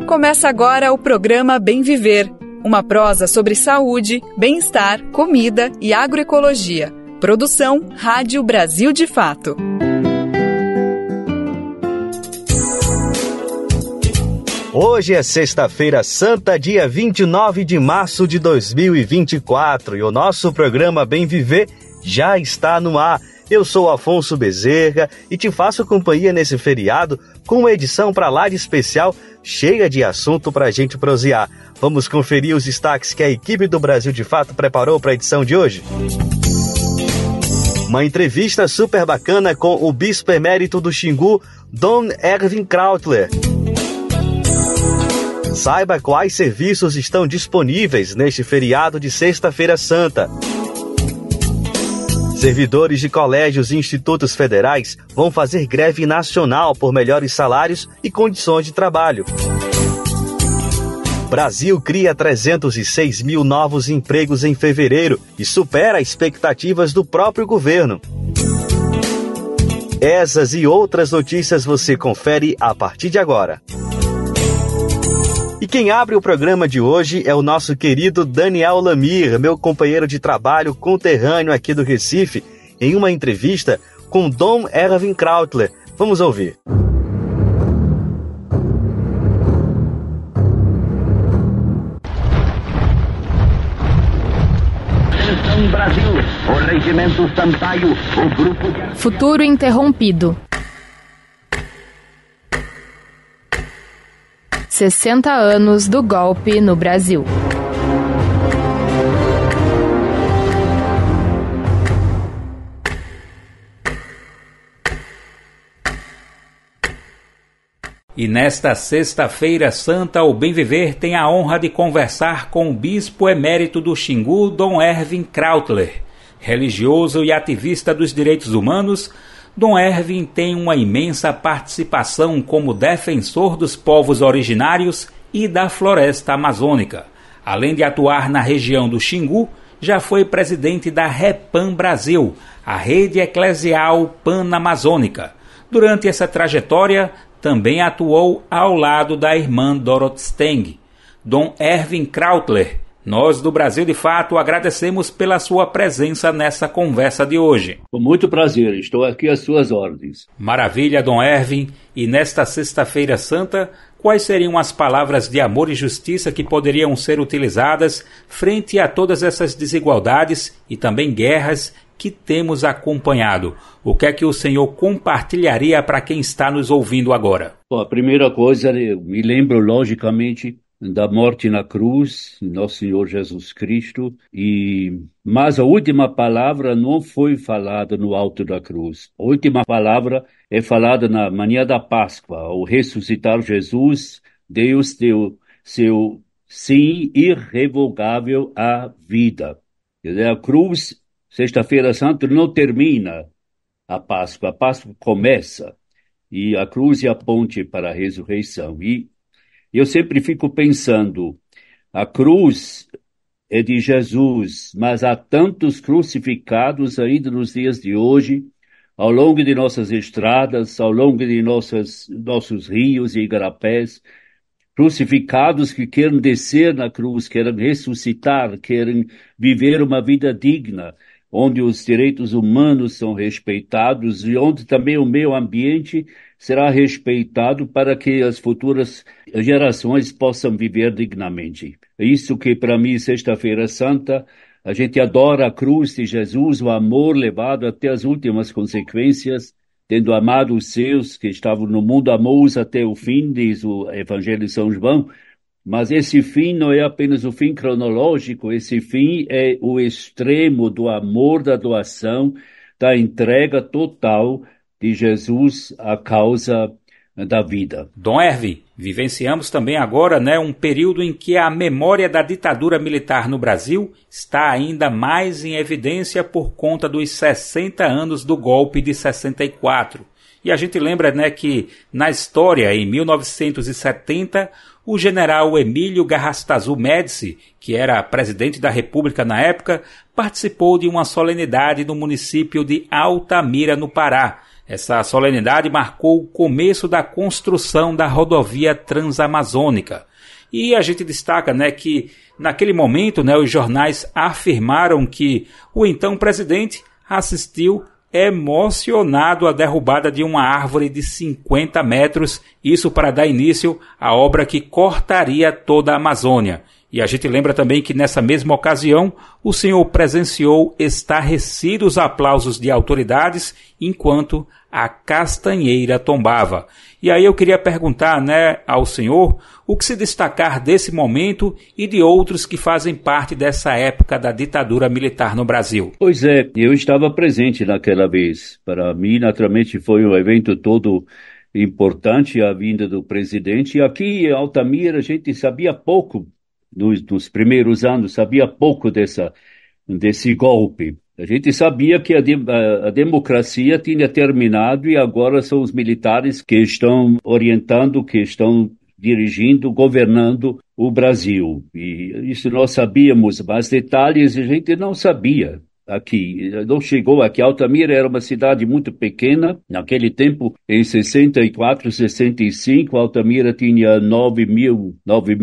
Começa agora o programa Bem Viver, uma prosa sobre saúde, bem-estar, comida e agroecologia. Produção Rádio Brasil de Fato. Hoje é sexta-feira santa, dia 29 de março de 2024 e o nosso programa Bem Viver já está no ar. Eu sou Afonso Bezerra e te faço companhia nesse feriado com uma edição para lá de especial cheia de assunto para a gente prosear. Vamos conferir os destaques que a equipe do Brasil de Fato preparou para a edição de hoje? Uma entrevista super bacana com o bispo emérito do Xingu, Dom Erwin Krautler. Saiba quais serviços estão disponíveis neste feriado de Sexta-feira Santa. Servidores de colégios e institutos federais vão fazer greve nacional por melhores salários e condições de trabalho. Brasil cria 306 mil novos empregos em fevereiro e supera expectativas do próprio governo. Essas e outras notícias você confere a partir de agora. E quem abre o programa de hoje é o nosso querido Daniel Lamir, meu companheiro de trabalho conterrâneo aqui do Recife, em uma entrevista com Dom Erwin Krautler. Vamos ouvir. Atenção Brasil, o Regimento Sampaio, o grupo de... Futuro interrompido. 60 anos do golpe no Brasil. E nesta Sexta-feira Santa, o Bem Viver tem a honra de conversar com o bispo emérito do Xingu, Dom Erwin Krautler. Religioso e ativista dos direitos humanos, Dom Erwin tem uma imensa participação como defensor dos povos originários e da floresta amazônica. Além de atuar na região do Xingu, já foi presidente da Repam Brasil, a rede eclesial pan-amazônica. Durante essa trajetória, também atuou ao lado da irmã Dorothy Steng. Dom Erwin Krautler, nós do Brasil de Fato agradecemos pela sua presença nessa conversa de hoje. Com muito prazer, estou aqui às suas ordens. Maravilha, Dom Erwin. E nesta Sexta-feira Santa, quais seriam as palavras de amor e justiça que poderiam ser utilizadas frente a todas essas desigualdades e também guerras que temos acompanhado? O que é que o senhor compartilharia para quem está nos ouvindo agora? Bom, a primeira coisa, eu me lembro logicamente da morte na cruz, nosso Senhor Jesus Cristo, mas a última palavra não foi falada no alto da cruz. A última palavra é falada na manhã da Páscoa. Ao ressuscitar Jesus, Deus deu seu sim irrevogável à vida. Quer dizer, a cruz, Sexta-feira Santa, não termina a Páscoa começa, e a cruz é a ponte para a ressurreição. E eu sempre fico pensando, a cruz é de Jesus, mas há tantos crucificados ainda nos dias de hoje, ao longo de nossas estradas, ao longo de nossos rios e igarapés, crucificados que querem descer na cruz, querem ressuscitar, querem viver uma vida digna, onde os direitos humanos são respeitados e onde também o meio ambiente será respeitado para que as futuras gerações possam viver dignamente. É isso que, para mim, Sexta-feira Santa, a gente adora a cruz de Jesus, o amor levado até as últimas consequências, tendo amado os seus que estavam no mundo, amou-os até o fim, diz o Evangelho de São João. Mas esse fim não é apenas o fim cronológico, esse fim é o extremo do amor, da doação, da entrega total de Jesus à causa da vida. Dom Erwin, vivenciamos também agora um período em que a memória da ditadura militar no Brasil está ainda mais em evidência por conta dos 60 anos do golpe de 64. E a gente lembra que na história, em 1970, o general Emílio Garrastazu Médici, que era presidente da República na época, participou de uma solenidade no município de Altamira, no Pará. Essa solenidade marcou o começo da construção da rodovia transamazônica. E a gente destaca, que naquele momento, os jornais afirmaram que o então presidente assistiu emocionado à derrubada de uma árvore de 50 metros, isso para dar início à obra que cortaria toda a Amazônia. E a gente lembra também que nessa mesma ocasião o senhor presenciou estarrecidos aplausos de autoridades enquanto a castanheira tombava. E aí eu queria perguntar, ao senhor o que se destacar desse momento e de outros que fazem parte dessa época da ditadura militar no Brasil. Pois é, eu estava presente naquela vez. Para mim, naturalmente, foi um evento todo importante, a vinda do presidente. E aqui em Altamira a gente sabia pouco. Nos primeiros anos, sabia pouco desse golpe. A gente sabia que a democracia tinha terminado e agora são os militares que estão orientando, que estão dirigindo, governando o Brasil. E isso nós sabíamos, mas detalhes a gente não sabia. Aqui, não chegou aqui. Altamira era uma cidade muito pequena. Naquele tempo, em 64, 65, Altamira tinha 9 mil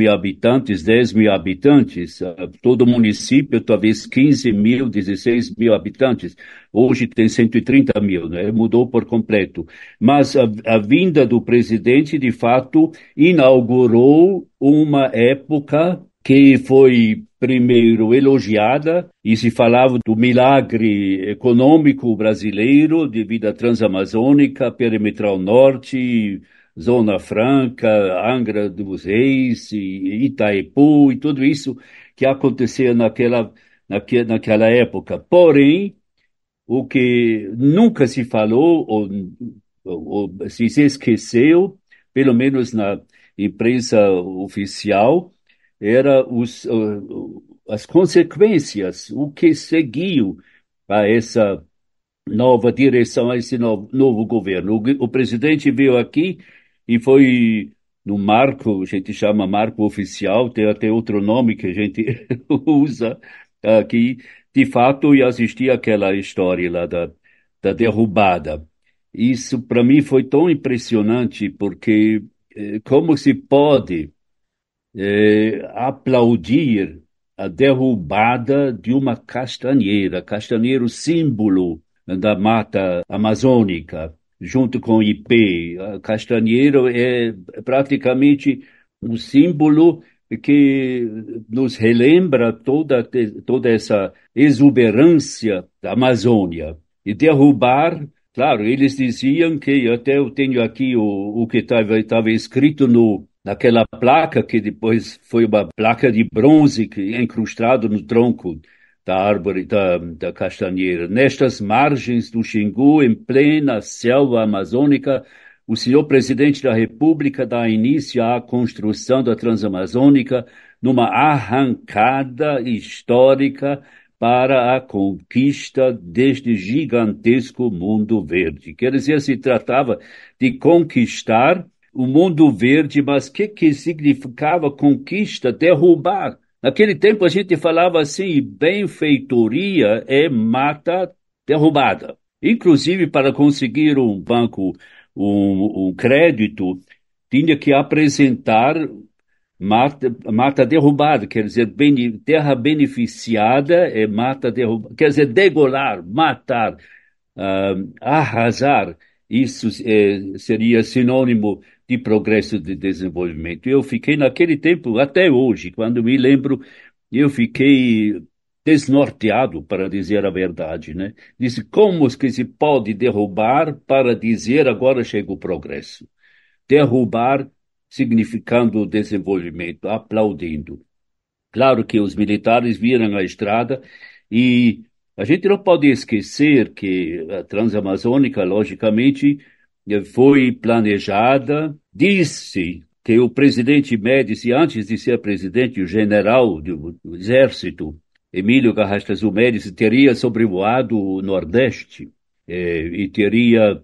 habitantes, 10 mil habitantes. Todo o município, talvez 15 mil, 16 mil habitantes. Hoje tem 130 mil, Mudou por completo. Mas a vinda do presidente, de fato, inaugurou uma época que foi primeiro elogiada, e se falava do milagre econômico brasileiro devido à Transamazônica, Perimetral Norte, Zona Franca, Angra dos Reis, e Itaipu, e tudo isso que acontecia naquela época. Porém, o que nunca se falou, ou se esqueceu, pelo menos na imprensa oficial, era as consequências, o que seguiu a essa nova direção, a esse novo governo. O presidente veio aqui e foi no marco, a gente chama marco oficial, tem até outro nome que a gente usa aqui, de fato, e assisti àquela história lá da derrubada. Isso, para mim, foi tão impressionante, porque como se pode aplaudir a derrubada de uma castanheira, castanheiro símbolo da mata amazônica, junto com o ipê. Castanheiro é praticamente um símbolo que nos relembra toda essa exuberância da Amazônia. E derrubar, claro, eles diziam que, até eu tenho aqui o que estava escrito naquela placa, que depois foi uma placa de bronze incrustado no tronco da árvore da castanheira. Nestas margens do Xingu, em plena selva amazônica, o senhor presidente da República dá início à construção da Transamazônica numa arrancada histórica para a conquista deste gigantesco mundo verde. Quer dizer, se tratava de conquistar o mundo verde, mas o que significava conquista? Derrubar. Naquele tempo a gente falava assim, benfeitoria é mata derrubada. Inclusive, para conseguir um banco, um crédito, tinha que apresentar mata derrubada, quer dizer, terra beneficiada é mata derrubada, quer dizer, degolar, matar, arrasar. Isso seria sinônimo de progresso, de desenvolvimento. Eu fiquei naquele tempo, até hoje, quando me lembro, eu fiquei desnorteado, para dizer a verdade, Disse, como que se pode derrubar para dizer agora chega o progresso? Derrubar significando desenvolvimento, aplaudindo. Claro que os militares viram a estrada e a gente não pode esquecer que a Transamazônica, logicamente, foi planejada. Disse que o presidente Médici, antes de ser presidente, o general do Exército, Emílio Garrastazu Médici, teria sobrevoado o Nordeste e teria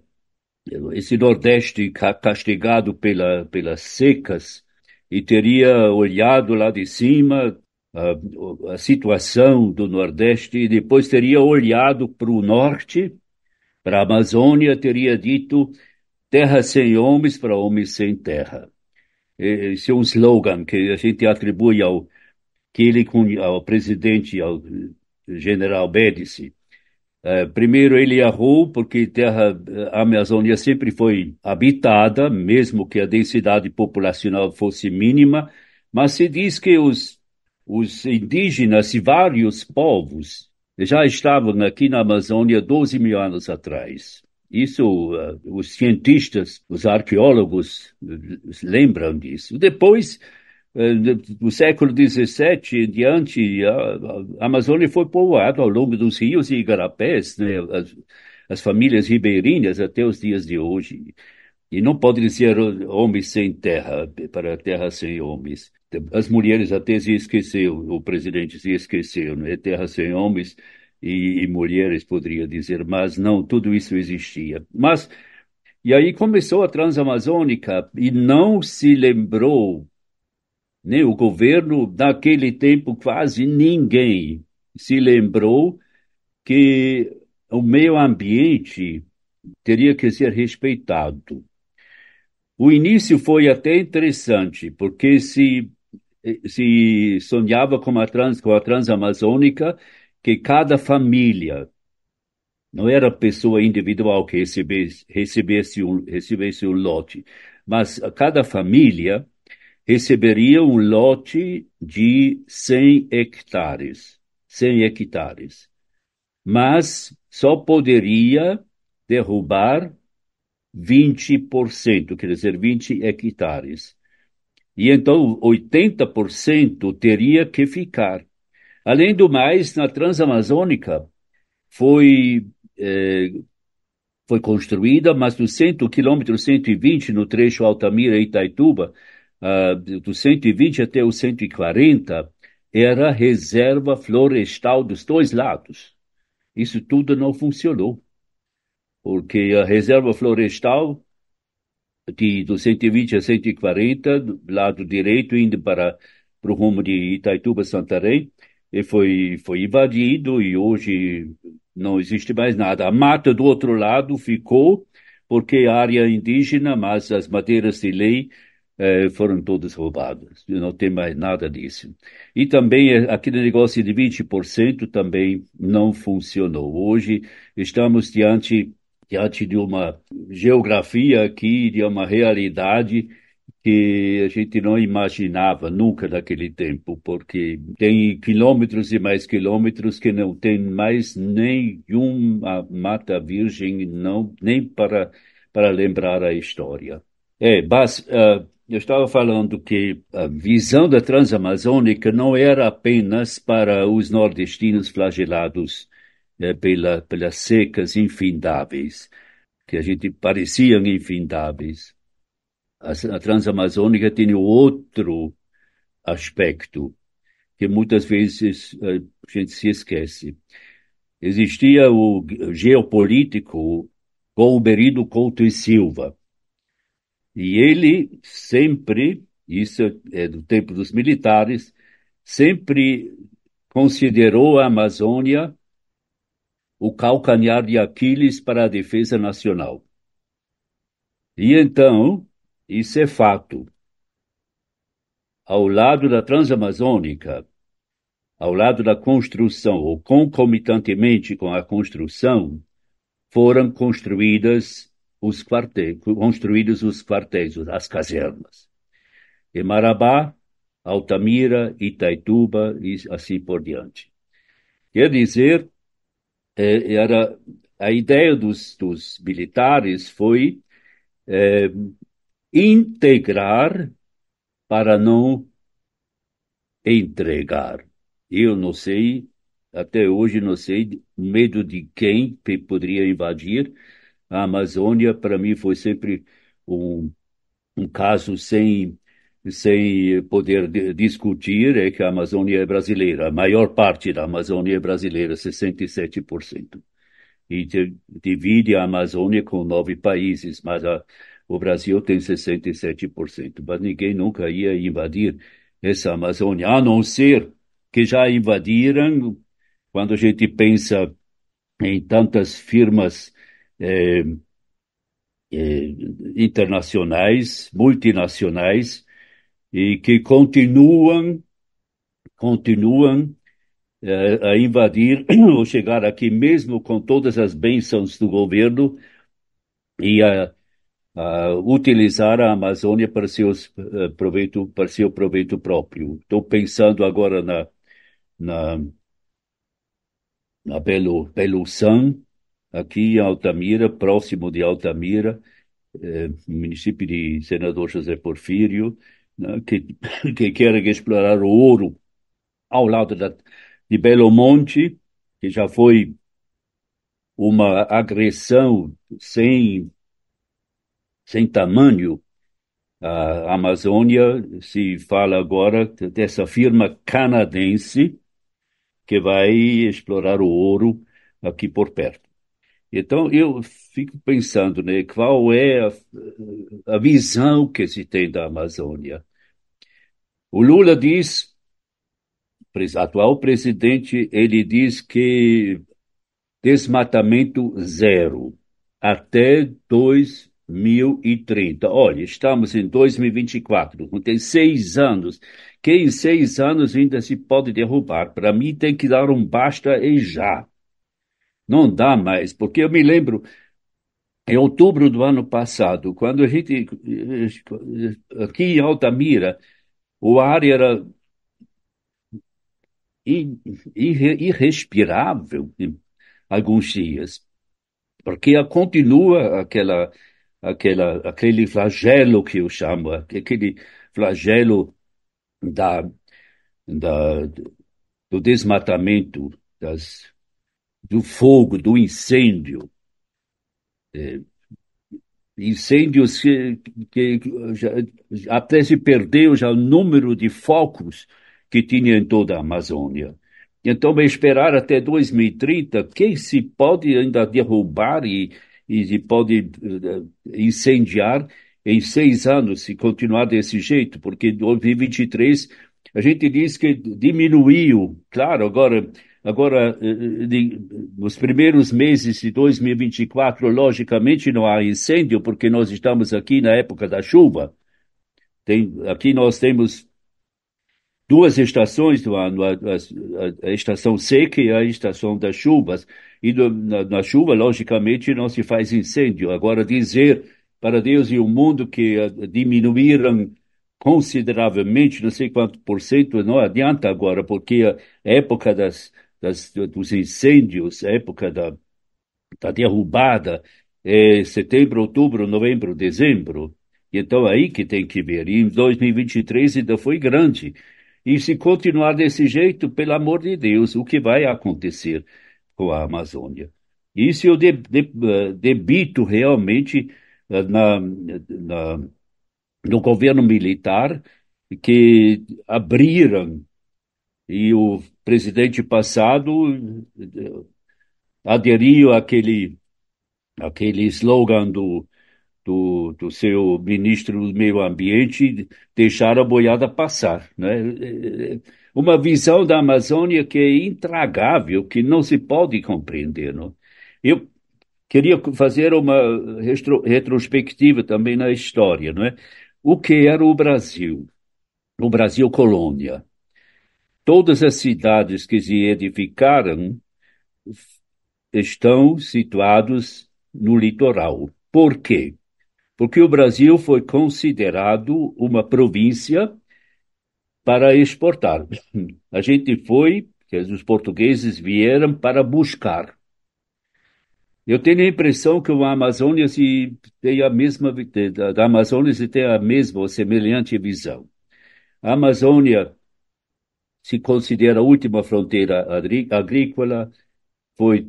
esse Nordeste castigado pelas secas e teria olhado lá de cima a situação do Nordeste e depois teria olhado para o Norte Para a Amazônia, teria dito terra sem homens para homens sem terra. Esse é um slogan que a gente atribui ao presidente, ao general Médici. Primeiro, ele errou porque a Amazônia sempre foi habitada, mesmo que a densidade populacional fosse mínima, mas se diz que os indígenas e vários povos já estavam aqui na Amazônia 12 mil anos atrás. Isso, os cientistas, os arqueólogos lembram disso. Depois, do século XVII em diante, a Amazônia foi povoada ao longo dos rios e igarapés, né? As famílias ribeirinhas até os dias de hoje. E não pode dizer homens sem terra, para terra sem homens. As mulheres até se esqueceu, o presidente se esqueceu, né? Terra sem homens e mulheres, poderia dizer, mas não, tudo isso existia. E aí começou a Transamazônica e não se lembrou, né? O governo, naquele tempo, quase ninguém se lembrou que o meio ambiente teria que ser respeitado. O início foi até interessante, porque se sonhava com a Transamazônica que cada família, não era pessoa individual que recebesse um lote, mas cada família receberia um lote de 100 hectares. 100 hectares. Mas só poderia derrubar 20%, quer dizer, 20 hectares. E então 80% teria que ficar. Além do mais, na Transamazônica foi construída, mas do quilômetro 120, no trecho Altamira-Itaituba, do 120 até o 140, era reserva florestal dos dois lados. Isso tudo não funcionou, porque a reserva florestal do 120 a 140, do lado direito, indo para o rumo de Itaituba-Santarém, e foi invadido e hoje não existe mais nada. A mata do outro lado ficou porque é área indígena, mas as madeiras de lei foram todas roubadas. Não tem mais nada disso. E também aquele negócio de 20% também não funcionou. Hoje estamos diante de uma geografia aqui, de uma realidade que a gente não imaginava nunca naquele tempo, porque tem quilômetros e mais quilômetros que não tem mais nenhuma mata virgem, não, nem para lembrar a história. Mas eu estava falando que a visão da Transamazônica não era apenas para os nordestinos flagelados pelas secas infindáveis, que a gente pareciam infindáveis. A Transamazônica tem outro aspecto que muitas vezes a gente se esquece. Existia o geopolítico Golbery Couto e Silva. E ele sempre, isso é do tempo dos militares, sempre considerou a Amazônia o calcanhar de Aquiles para a defesa nacional. E então, isso é fato. Ao lado da Transamazônica, ao lado da construção, ou concomitantemente com a construção, foram construídos os quartéis, as casernas. Em Marabá, Altamira, Itaituba e assim por diante. Quer dizer, a ideia dos militares foi integrar para não entregar. Eu não sei, até hoje não sei, medo de quem poderia invadir. A Amazônia, para mim, foi sempre um caso sem poder discutir, é que a Amazônia é brasileira. A maior parte da Amazônia é brasileira, 67%. E divide a Amazônia com 9 países, mas o Brasil tem 67%. Mas ninguém nunca ia invadir essa Amazônia, a não ser que já invadiram, quando a gente pensa em tantas firmas eh, eh, internacionais, multinacionais, e que continuam a invadir ou chegar aqui mesmo com todas as bênçãos do governo e a utilizar a Amazônia para para seu proveito próprio. Estou pensando agora na, na Belo San, aqui em Altamira, próximo de Altamira, município de Senador José Porfírio, né, que querem explorar o ouro ao lado de Belo Monte, que já foi uma agressão sem tamanho à Amazônia. Se fala agora dessa firma canadense que vai explorar o ouro aqui por perto. Então, eu fico pensando, né, qual é a visão que se tem da Amazônia. O Lula diz, atual presidente, ele diz que desmatamento zero até 2030. Olha, estamos em 2024, tem 6 anos. Que em 6 anos ainda se pode derrubar. Para mim tem que dar um basta e já. Não dá mais, porque eu me lembro, em outubro do ano passado, quando a gente, aqui em Altamira, o ar era irrespirável em alguns dias, porque continua aquele flagelo que eu chamo, aquele flagelo da, da, do desmatamento, do fogo, do incêndio. Incêndios que até se perdeu já o número de focos que tinha em toda a Amazônia. Então, esperar até 2030, que se pode ainda derrubar e se pode incendiar em 6 anos, se continuar desse jeito, porque em 2023 a gente diz que diminuiu. Claro, agora, nos primeiros meses de 2024, logicamente não há incêndio, porque nós estamos aqui na época da chuva. Aqui nós temos duas estações do ano, a estação seca e a estação das chuvas. E na chuva, logicamente, não se faz incêndio. Agora, dizer para Deus e o mundo que diminuíram consideravelmente, não sei quanto por cento, não adianta agora, porque a época dos incêndios, a época da derrubada, é setembro, outubro, novembro, dezembro. Então, aí que tem que ver. E em 2023 ainda foi grande. E se continuar desse jeito, pelo amor de Deus, o que vai acontecer com a Amazônia? Isso eu debito realmente no governo militar, que abriram, e o presidente passado aderiu àquele slogan do seu ministro do Meio Ambiente, deixar a boiada passar, né? Uma visão da Amazônia que é intragável, que não se pode compreender, não? Eu queria fazer uma retrospectiva também na história, não é? O que era o Brasil? O Brasil colônia. Todas as cidades que se edificaram estão situadas no litoral. Por quê? Porque o Brasil foi considerado uma província para exportar. A gente foi, os portugueses vieram para buscar. Eu tenho a impressão que a Amazônia se tem a mesma, da Amazônia se tem a mesma ou semelhante visão. A Amazônia se considera a última fronteira agrícola, foi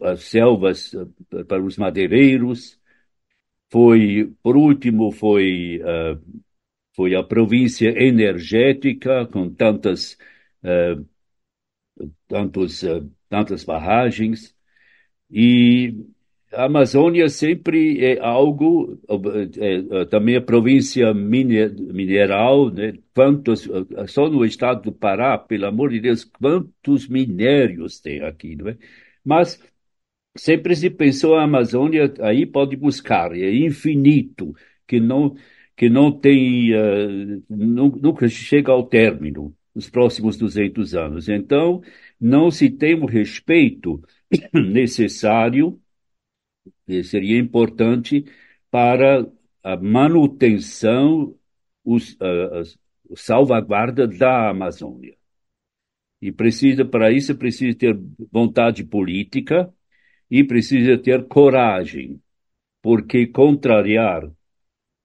as selvas para os madeireiros, por último, foi a província energética, com tantas barragens, e a Amazônia sempre é algo, também a província mineral, né? Só no estado do Pará, pelo amor de Deus, quantos minérios tem aqui, não é? Mas Sempre se pensou a Amazônia, aí pode buscar, é infinito, que não tem, nunca chega ao término, nos próximos 200 anos. Então, não se tem o respeito necessário, que seria importante para a manutenção, a salvaguarda da Amazônia. E para isso, precisa ter vontade política e precisa ter coragem, porque contrariar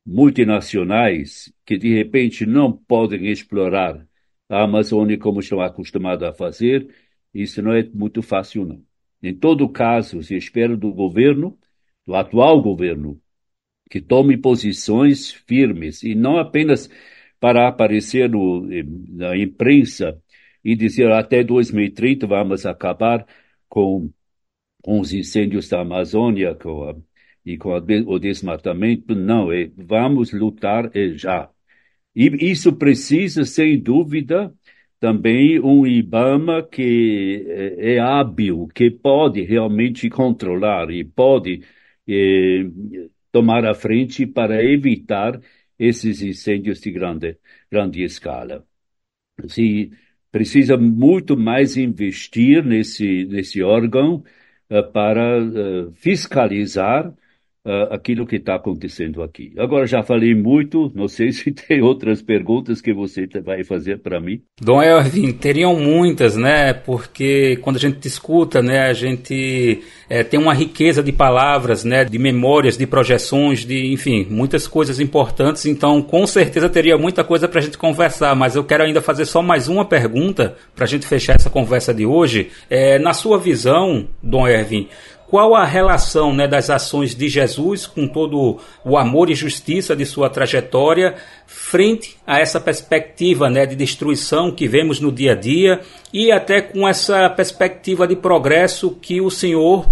multinacionais que de repente não podem explorar a Amazônia como estão acostumados a fazer, isso não é muito fácil, não. Em todo caso, se espera do governo, do atual governo, que tome posições firmes e não apenas para aparecer na imprensa e dizer até 2030 vamos acabar com os incêndios da Amazônia o desmatamento. Não, vamos lutar já. E isso precisa, sem dúvida, também um IBAMA que é hábil, que pode realmente controlar e pode tomar a frente para evitar esses incêndios de grande escala. Se precisa muito mais investir nesse órgão para fiscalizar aquilo que está acontecendo aqui. Agora já falei muito, não sei se tem outras perguntas que você vai fazer para mim. Dom Ervin, teriam muitas, né? Porque quando a gente escuta, né, a gente tem uma riqueza de palavras, né, de memórias, de projeções, de, enfim, muitas coisas importantes. Então, com certeza teria muita coisa para a gente conversar, mas eu quero ainda fazer só mais uma pergunta para a gente fechar essa conversa de hoje. Na sua visão, Dom Ervin, qual a relação, né, das ações de Jesus com todo o amor e justiça de sua trajetória frente a essa perspectiva, né, de destruição que vemos no dia a dia e até com essa perspectiva de progresso que o senhor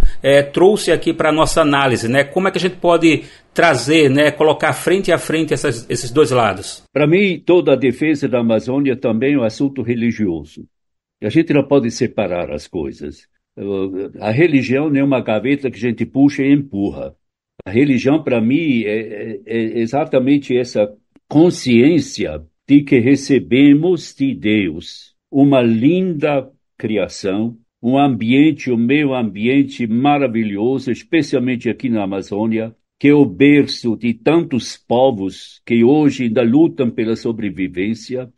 trouxe aqui para a nossa análise, né? Como é que a gente pode trazer, né, colocar frente a frente esses dois lados? Para mim, toda a defesa da Amazônia também é um assunto religioso. A gente não pode separar as coisas. A religião não é uma gaveta que a gente puxa e empurra. A religião, para mim, é exatamente essa consciência de que recebemos de Deus uma linda criação, um meio ambiente maravilhoso, especialmente aqui na Amazônia, que é o berço de tantos povos que hoje ainda lutam pela sobrevivência.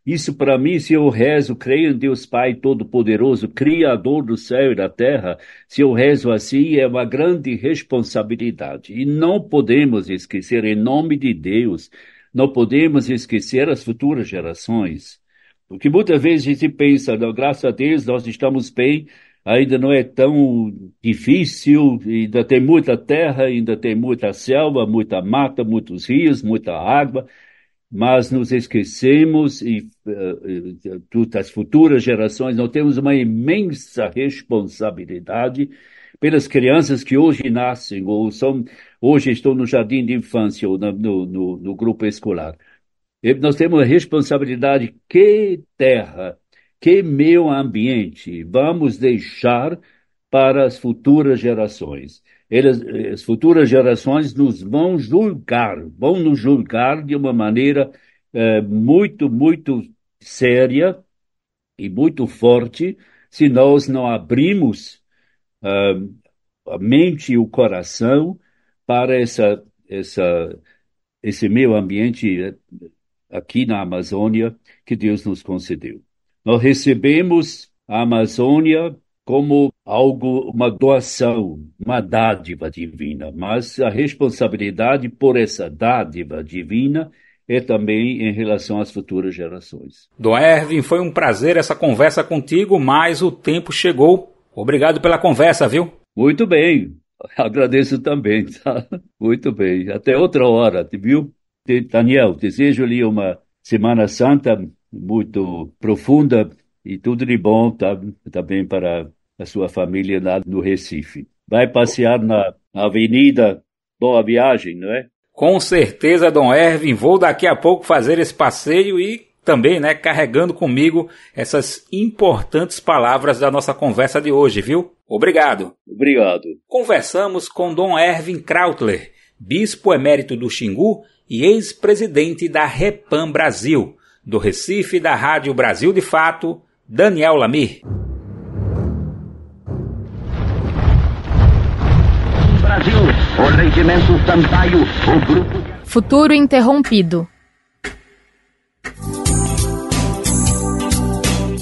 Isso para mim, se eu rezo, creio em Deus Pai Todo-Poderoso, Criador do céu e da terra, se eu rezo assim, é uma grande responsabilidade. E não podemos esquecer, em nome de Deus, não podemos esquecer as futuras gerações. Porque muitas vezes a gente pensa, não, graças a Deus nós estamos bem, ainda não é tão difícil, ainda tem muita terra, ainda tem muita selva, muita mata, muitos rios, muita água, mas nos esquecemos das futuras gerações. Nós temos uma imensa responsabilidade pelas crianças que hoje nascem ou hoje estão no jardim de infância ou no grupo escolar. Nós temos uma responsabilidade. Que terra, que meio ambiente vamos deixar para as futuras gerações? As futuras gerações nos vão nos julgar de uma maneira muito, muito séria e muito forte se nós não abrimos a mente e o coração para esse meio ambiente aqui na Amazônia que Deus nos concedeu. Nós recebemos a Amazônia como algo, uma doação, uma dádiva divina, mas a responsabilidade por essa dádiva divina é também em relação às futuras gerações. Dom Ervin, foi um prazer essa conversa contigo, mas o tempo chegou. Obrigado pela conversa, viu? Muito bem, agradeço também, tá? Muito bem, até outra hora, viu? Daniel, desejo-lhe uma Semana Santa muito profunda e tudo de bom, tá? Também para a sua família lá no Recife. Vai passear na Avenida Boa Viagem, não é? Com certeza, Dom Ervin, vou daqui a pouco fazer esse passeio e também, né, carregando comigo essas importantes palavras da nossa conversa de hoje, viu? Obrigado. Obrigado. Conversamos com Dom Ervin Krautler, bispo emérito do Xingu e ex-presidente da Repam Brasil. Do Recife, da Rádio Brasil de Fato, Daniel Lamir. Brasil, o Regimento Sampaio, o grupo... Futuro interrompido.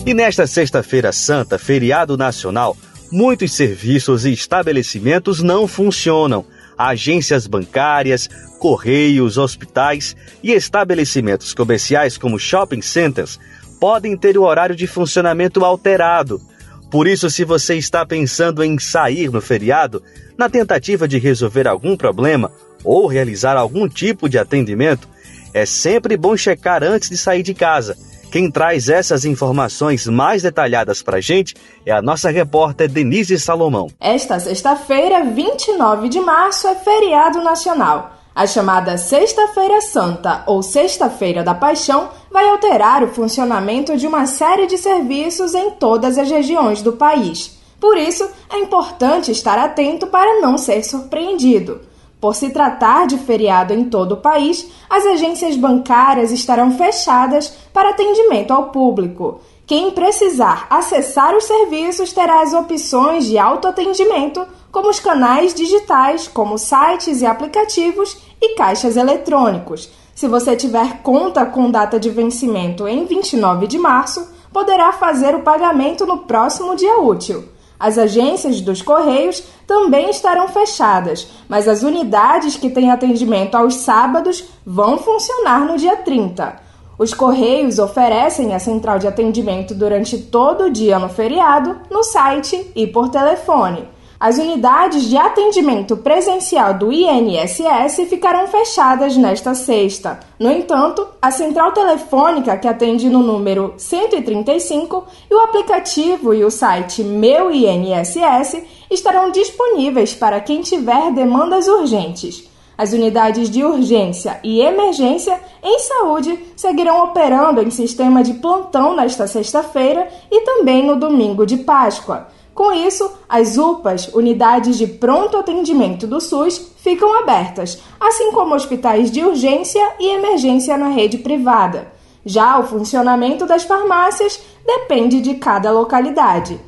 E nesta sexta-feira santa, feriado nacional, muitos serviços e estabelecimentos não funcionam. Agências bancárias, correios, hospitais e estabelecimentos comerciais como shopping centers podem ter o horário de funcionamento alterado. Por isso, se você está pensando em sair no feriado, na tentativa de resolver algum problema ou realizar algum tipo de atendimento, é sempre bom checar antes de sair de casa. Quem traz essas informações mais detalhadas para a gente é a nossa repórter Denise Salomão. Esta sexta-feira, 29 de março, é feriado nacional. A chamada Sexta-feira Santa ou Sexta-feira da Paixão vai alterar o funcionamento de uma série de serviços em todas as regiões do país. Por isso, é importante estar atento para não ser surpreendido. Por se tratar de feriado em todo o país, as agências bancárias estarão fechadas para atendimento ao público. Quem precisar acessar os serviços terá as opções de autoatendimento, como os canais digitais, como sites e aplicativos e caixas eletrônicos. Se você tiver conta com data de vencimento em 29 de março, poderá fazer o pagamento no próximo dia útil. As agências dos Correios também estarão fechadas, mas as unidades que têm atendimento aos sábados vão funcionar no dia 30. Os Correios oferecem a central de atendimento durante todo o dia no feriado, no site e por telefone. As unidades de atendimento presencial do INSS ficarão fechadas nesta sexta. No entanto, a central telefônica que atende no número 135 e o aplicativo e o site Meu INSS estarão disponíveis para quem tiver demandas urgentes. As unidades de urgência e emergência em saúde seguirão operando em sistema de plantão nesta sexta-feira e também no domingo de Páscoa. Com isso, as UPAs, unidades de pronto atendimento do SUS, ficam abertas, assim como hospitais de urgência e emergência na rede privada. Já o funcionamento das farmácias depende de cada localidade.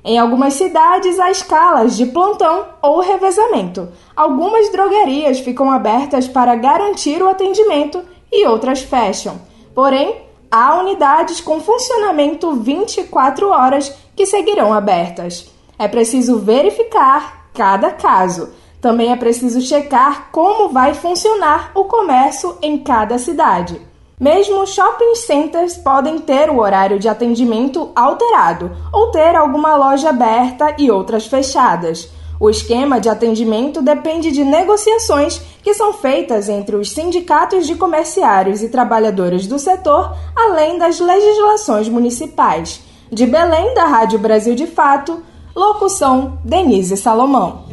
Em algumas cidades, há escalas de plantão ou revezamento. Algumas drogarias ficam abertas para garantir o atendimento e outras fecham. Porém, há unidades com funcionamento 24 horas que seguirão abertas. É preciso verificar cada caso. Também é preciso checar como vai funcionar o comércio em cada cidade. Mesmo shopping centers podem ter o horário de atendimento alterado ou ter alguma loja aberta e outras fechadas. O esquema de atendimento depende de negociações que são feitas entre os sindicatos de comerciários e trabalhadores do setor, além das legislações municipais. De Belém, da Rádio Brasil de Fato, locução Denise Salomão.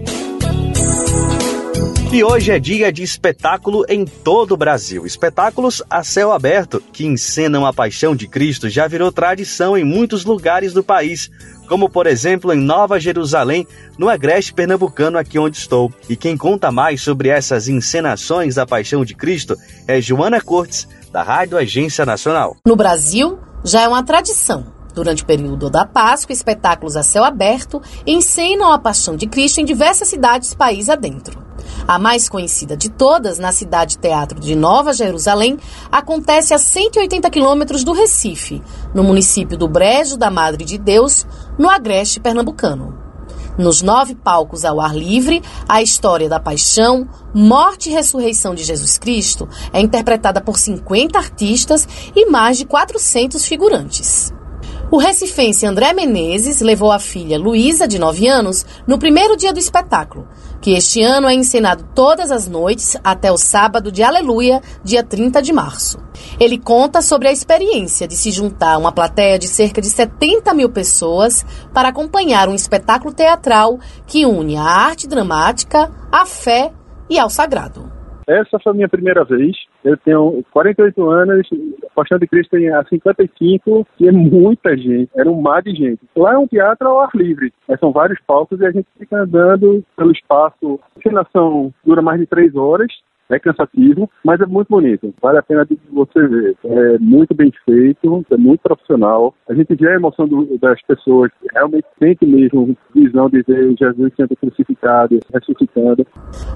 E hoje é dia de espetáculo em todo o Brasil. Espetáculos a céu aberto que encenam a paixão de Cristo já virou tradição em muitos lugares do país, como por exemplo em Nova Jerusalém, no Agreste Pernambucano, aqui onde estou. E quem conta mais sobre essas encenações da paixão de Cristo é Joana Cortes, da Rádio Agência Nacional. No Brasil, já é uma tradição. Durante o período da Páscoa, espetáculos a céu aberto encenam a paixão de Cristo em diversas cidades país adentro. A mais conhecida de todas, na Cidade Teatro de Nova Jerusalém, acontece a 180 quilômetros do Recife, no município do Brejo da Madre de Deus, no Agreste Pernambucano. Nos 9 palcos ao ar livre, a história da paixão, morte e ressurreição de Jesus Cristo é interpretada por 50 artistas e mais de 400 figurantes. O recifense André Menezes levou a filha Luísa, de 9 anos, no primeiro dia do espetáculo, que este ano é encenado todas as noites até o sábado de Aleluia, dia 30 de março. Ele conta sobre a experiência de se juntar a uma plateia de cerca de 70 mil pessoas para acompanhar um espetáculo teatral que une a arte dramática, a fé e ao sagrado. Essa foi a minha primeira vez. Eu tenho 48 anos, a Paixão de Cristo tem há 55 e é muita gente, era um mar de gente. Lá é um teatro ao ar livre, são vários palcos e a gente fica andando pelo espaço. A encenação dura mais de 3 horas. É cansativo, mas é muito bonito. Vale a pena de você ver. É muito bem feito, é muito profissional. A gente vê a emoção das pessoas, realmente sente mesmo visão de ver Jesus sendo crucificado, ressuscitando.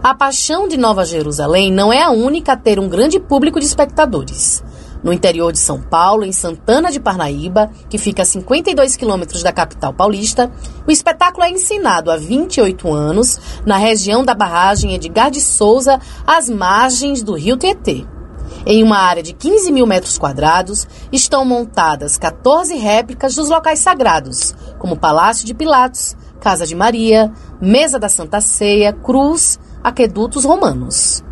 A Paixão de Nova Jerusalém não é a única a ter um grande público de espectadores. No interior de São Paulo, em Santana de Parnaíba, que fica a 52 quilômetros da capital paulista, o espetáculo é encenado há 28 anos na região da barragem Edgar de Souza, às margens do rio Tietê. Em uma área de 15 mil metros quadrados, estão montadas 14 réplicas dos locais sagrados, como Palácio de Pilatos, Casa de Maria, Mesa da Santa Ceia, Cruz, aquedutos romanos.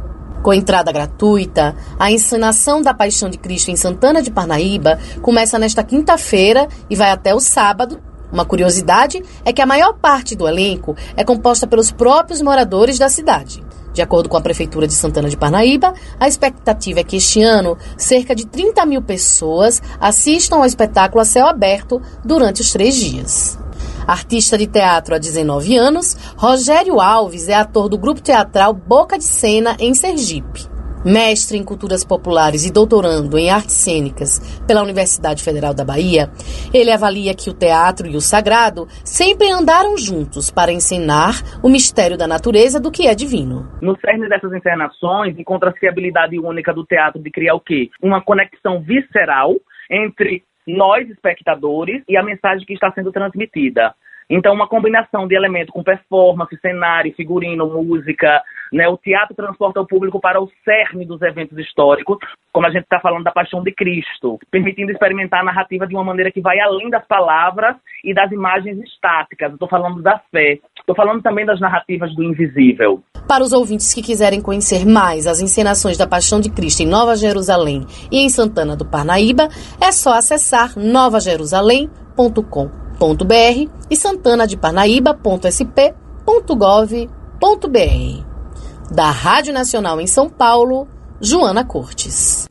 Com entrada gratuita, a encenação da Paixão de Cristo em Santana de Parnaíba começa nesta quinta-feira e vai até o sábado. Uma curiosidade é que a maior parte do elenco é composta pelos próprios moradores da cidade. De acordo com a Prefeitura de Santana de Parnaíba, a expectativa é que este ano cerca de 30 mil pessoas assistam ao espetáculo a céu aberto durante os 3 dias. Artista de teatro há 19 anos, Rogério Alves é ator do grupo teatral Boca de Cena, em Sergipe. Mestre em culturas populares e doutorando em artes cênicas pela Universidade Federal da Bahia, ele avalia que o teatro e o sagrado sempre andaram juntos para encenar o mistério da natureza do que é divino. No cerne dessas encenações encontra-se a habilidade única do teatro de criar o quê? Uma conexão visceral entre nós, espectadores, e a mensagem que está sendo transmitida. Então, uma combinação de elementos com performance, cenário, figurino, música, né? O teatro transporta o público para o cerne dos eventos históricos, como a gente está falando da Paixão de Cristo, permitindo experimentar a narrativa de uma maneira que vai além das palavras e das imagens estáticas. Estou falando da fé, estou falando também das narrativas do invisível. Para os ouvintes que quiserem conhecer mais as encenações da Paixão de Cristo em Nova Jerusalém e em Santana do Parnaíba, é só acessar novajerusalém.com.br e santanadeparnaíba.sp.gov.br. Da Rádio Nacional em São Paulo, Joana Cortes.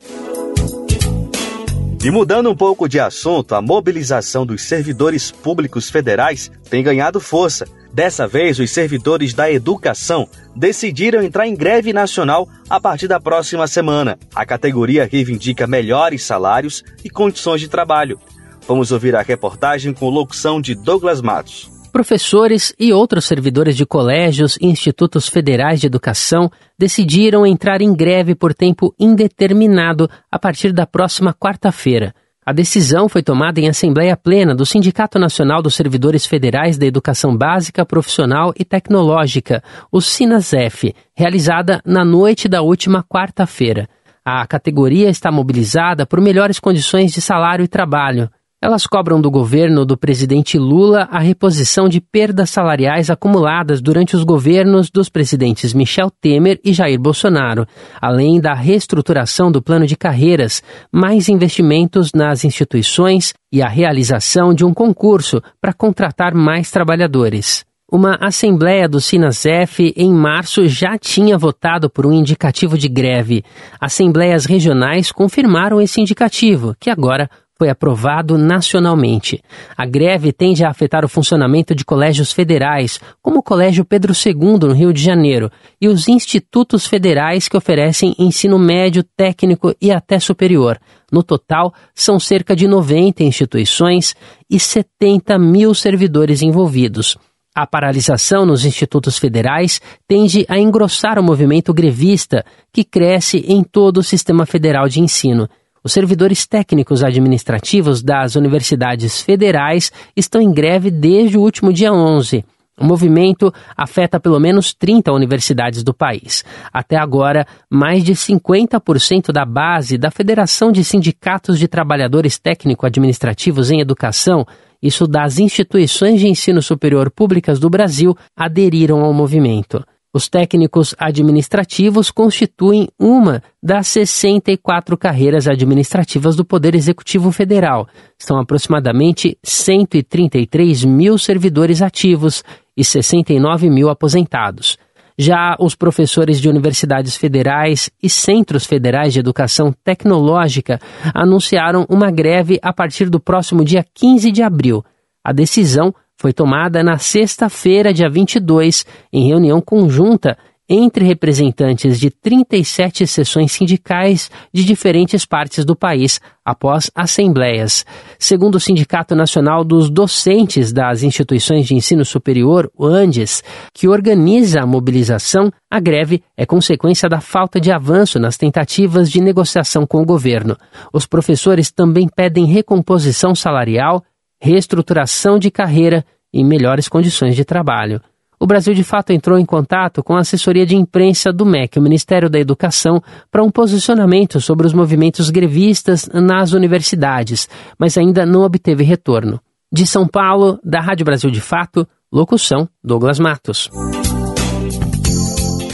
E mudando um pouco de assunto, a mobilização dos servidores públicos federais tem ganhado força. Dessa vez, os servidores da educação decidiram entrar em greve nacional a partir da próxima semana. A categoria reivindica melhores salários e condições de trabalho. Vamos ouvir a reportagem com locução de Douglas Matos. Professores e outros servidores de colégios e institutos federais de educação decidiram entrar em greve por tempo indeterminado a partir da próxima quarta-feira. A decisão foi tomada em assembleia plena do Sindicato Nacional dos Servidores Federais da Educação Básica, Profissional e Tecnológica, o SINASEF, realizada na noite da última quarta-feira. A categoria está mobilizada por melhores condições de salário e trabalho. Elas cobram do governo do presidente Lula a reposição de perdas salariais acumuladas durante os governos dos presidentes Michel Temer e Jair Bolsonaro, além da reestruturação do plano de carreiras, mais investimentos nas instituições e a realização de um concurso para contratar mais trabalhadores. Uma assembleia do SINASEF em março já tinha votado por um indicativo de greve. Assembleias regionais confirmaram esse indicativo, que agora foi aprovado nacionalmente. A greve tende a afetar o funcionamento de colégios federais, como o Colégio Pedro II, no Rio de Janeiro, e os institutos federais que oferecem ensino médio, técnico e até superior. No total, são cerca de 90 instituições e 70 mil servidores envolvidos. A paralisação nos institutos federais tende a engrossar o movimento grevista, que cresce em todo o sistema federal de ensino. Os servidores técnicos administrativos das universidades federais estão em greve desde o último dia 11. O movimento afeta pelo menos 30 universidades do país. Até agora, mais de 50% da base da Federação de Sindicatos de Trabalhadores Técnico-Administrativos em Educação, isso das instituições de ensino superior públicas do Brasil, aderiram ao movimento. Os técnicos administrativos constituem uma das 64 carreiras administrativas do Poder Executivo Federal. São aproximadamente 133 mil servidores ativos e 69 mil aposentados. Já os professores de universidades federais e centros federais de educação tecnológica anunciaram uma greve a partir do próximo dia 15 de abril. A decisão foi tomada na sexta-feira, dia 22, em reunião conjunta entre representantes de 37 seções sindicais de diferentes partes do país, após assembleias. Segundo o Sindicato Nacional dos Docentes das Instituições de Ensino Superior, o ANDES, que organiza a mobilização, a greve é consequência da falta de avanço nas tentativas de negociação com o governo. Os professores também pedem recomposição salarial, reestruturação de carreira e melhores condições de trabalho. O Brasil, de fato, entrou em contato com a assessoria de imprensa do MEC, o Ministério da Educação, para um posicionamento sobre os movimentos grevistas nas universidades, mas ainda não obteve retorno. De São Paulo, da Rádio Brasil de Fato, locução Douglas Matos.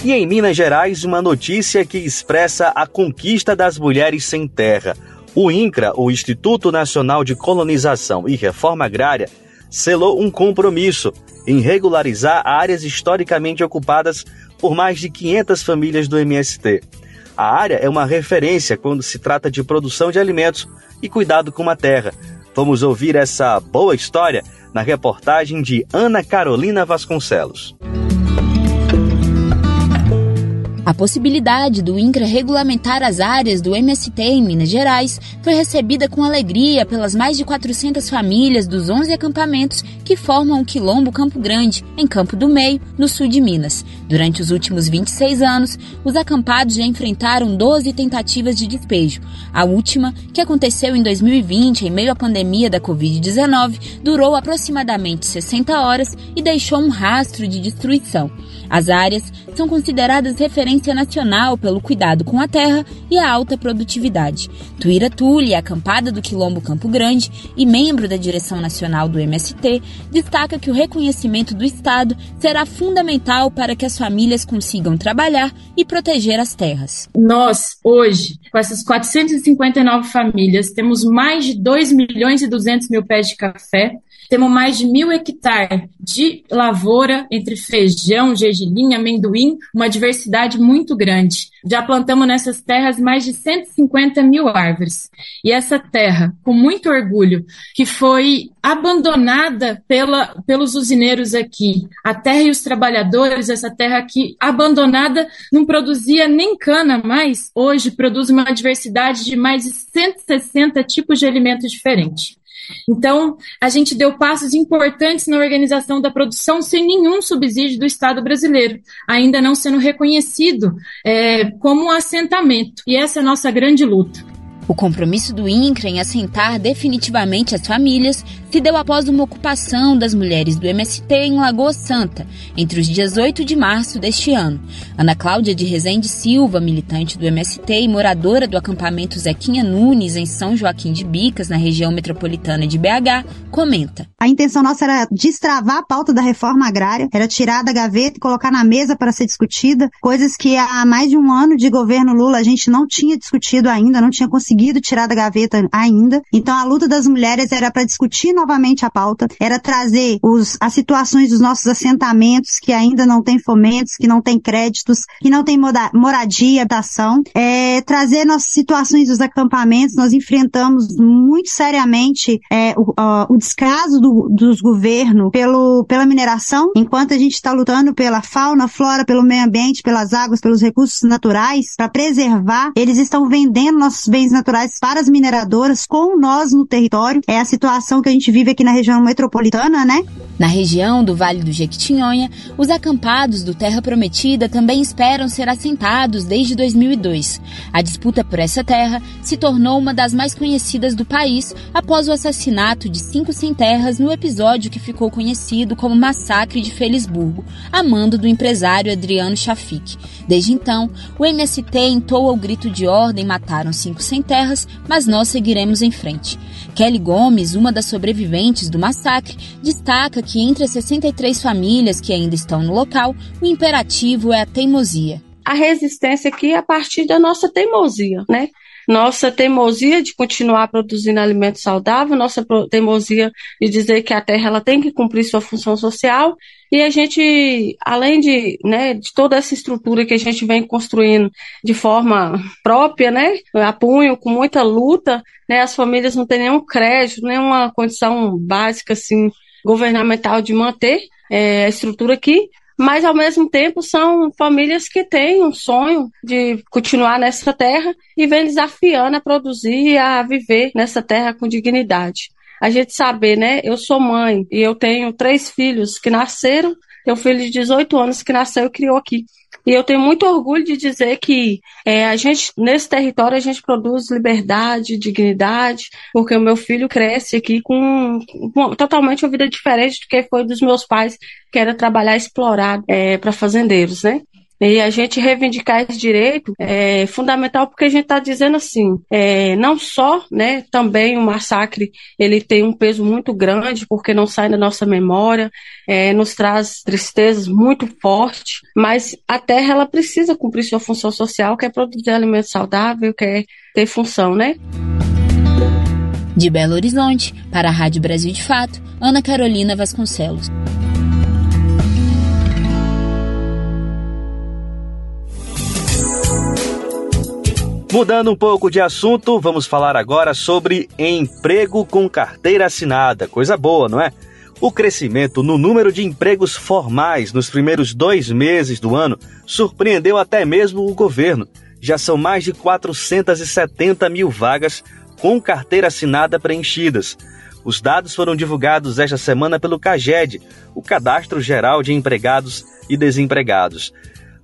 E em Minas Gerais, uma notícia que expressa a conquista das mulheres sem terra. O INCRA, o Instituto Nacional de Colonização e Reforma Agrária, selou um compromisso em regularizar áreas historicamente ocupadas por mais de 500 famílias do MST. A área é uma referência quando se trata de produção de alimentos e cuidado com a terra. Vamos ouvir essa boa história na reportagem de Ana Carolina Vasconcelos. A possibilidade do INCRA regulamentar as áreas do MST em Minas Gerais foi recebida com alegria pelas mais de 400 famílias dos 11 acampamentos que formam o Quilombo Campo Grande, em Campo do Meio, no sul de Minas. Durante os últimos 26 anos, os acampados já enfrentaram 12 tentativas de despejo. A última, que aconteceu em 2020, em meio à pandemia da Covid-19, durou aproximadamente 60 horas e deixou um rastro de destruição. As áreas são consideradas referência nacional pelo cuidado com a terra e a alta produtividade. Tuíra Tule, acampada do Quilombo Campo Grande e membro da direção nacional do MST, destaca que o reconhecimento do Estado será fundamental para que as famílias consigam trabalhar e proteger as terras. Nós, hoje, com essas 459 famílias, temos mais de 2.200.000 pés de café, temos mais de 1.000 hectares de lavoura, entre feijão, gergelim, amendoim, uma diversidade muito grande. Já plantamos nessas terras mais de 150.000 árvores. E essa terra, com muito orgulho, que foi abandonada pelos usineiros aqui. A terra e os trabalhadores, essa terra aqui abandonada, não produzia nem cana mais. Hoje produz uma diversidade de mais de 160 tipos de alimentos diferentes. Então, a gente deu passos importantes na organização da produção sem nenhum subsídio do Estado brasileiro, ainda não sendo reconhecido como um assentamento. E essa é a nossa grande luta. O compromisso do INCRA em assentar definitivamente as famílias se deu após uma ocupação das mulheres do MST em Lagoa Santa, entre os dias 8 de março deste ano. Ana Cláudia de Rezende Silva, militante do MST e moradora do acampamento Zequinha Nunes, em São Joaquim de Bicas, na região metropolitana de BH, comenta. A intenção nossa era destravar a pauta da reforma agrária, era tirar da gaveta e colocar na mesa para ser discutida, coisas que há mais de um ano de governo Lula a gente não tinha discutido ainda, não tinha conseguido tirar da gaveta ainda. Então a luta das mulheres era para discutir novamente a pauta, era trazer as situações dos nossos assentamentos que ainda não tem fomentos, que não tem créditos, que não tem moradia, habitação, trazer nossas situações dos acampamentos. Nós enfrentamos muito seriamente o descaso dos governos pela mineração, enquanto a gente está lutando pela fauna, flora, pelo meio ambiente, pelas águas, pelos recursos naturais, para preservar. Eles estão vendendo nossos bens naturais para as mineradoras com nós no território. É a situação que a gente vive aqui na região metropolitana, né? Na região do Vale do Jequitinhonha, os acampados do Terra Prometida também esperam ser assentados desde 2002. A disputa por essa terra se tornou uma das mais conhecidas do país após o assassinato de 5 sem-terras no episódio que ficou conhecido como Massacre de Felisburgo, a mando do empresário Adriano Chafik. Desde então, o MST entoa o grito de ordem: mataram 5 sem-terras, mas nós seguiremos em frente. Kelly Gomes, uma das sobreviventes do massacre, destaca que entre as 63 famílias que ainda estão no local, o imperativo é a teimosia. A resistência aqui é a partir da nossa teimosia, né? Nossa teimosia de continuar produzindo alimento saudável, nossa teimosia de dizer que a terra ela tem que cumprir sua função social E a gente, além de toda essa estrutura que a gente vem construindo de forma própria, a punho, com muita luta, as famílias não têm nenhum crédito, nenhuma condição básica, assim, governamental de manter a estrutura aqui, mas ao mesmo tempo são famílias que têm um sonho de continuar nessa terra e vem desafiando a produzir e a viver nessa terra com dignidade. A gente saber, eu sou mãe e eu tenho 3 filhos que nasceram, tenho um filho de 18 anos que nasceu e criou aqui. E eu tenho muito orgulho de dizer que a gente, nesse território, a gente produz liberdade, dignidade, porque o meu filho cresce aqui com totalmente uma vida diferente do que foi dos meus pais, que era trabalhar explorado para fazendeiros, E a gente reivindicar esse direito é fundamental porque a gente está dizendo assim, não só, também o massacre, ele tem um peso muito grande porque não sai da nossa memória, nos traz tristezas muito fortes, mas a terra ela precisa cumprir sua função social, que é produzir alimento saudável, que é ter função, De Belo Horizonte, para a Rádio Brasil de Fato, Ana Carolina Vasconcelos. Mudando um pouco de assunto, vamos falar agora sobre emprego com carteira assinada. Coisa boa, não é? O crescimento no número de empregos formais nos primeiros 2 meses do ano surpreendeu até mesmo o governo. Já são mais de 470 mil vagas com carteira assinada preenchidas. Os dados foram divulgados esta semana pelo CAGED, o Cadastro Geral de Empregados e Desempregados.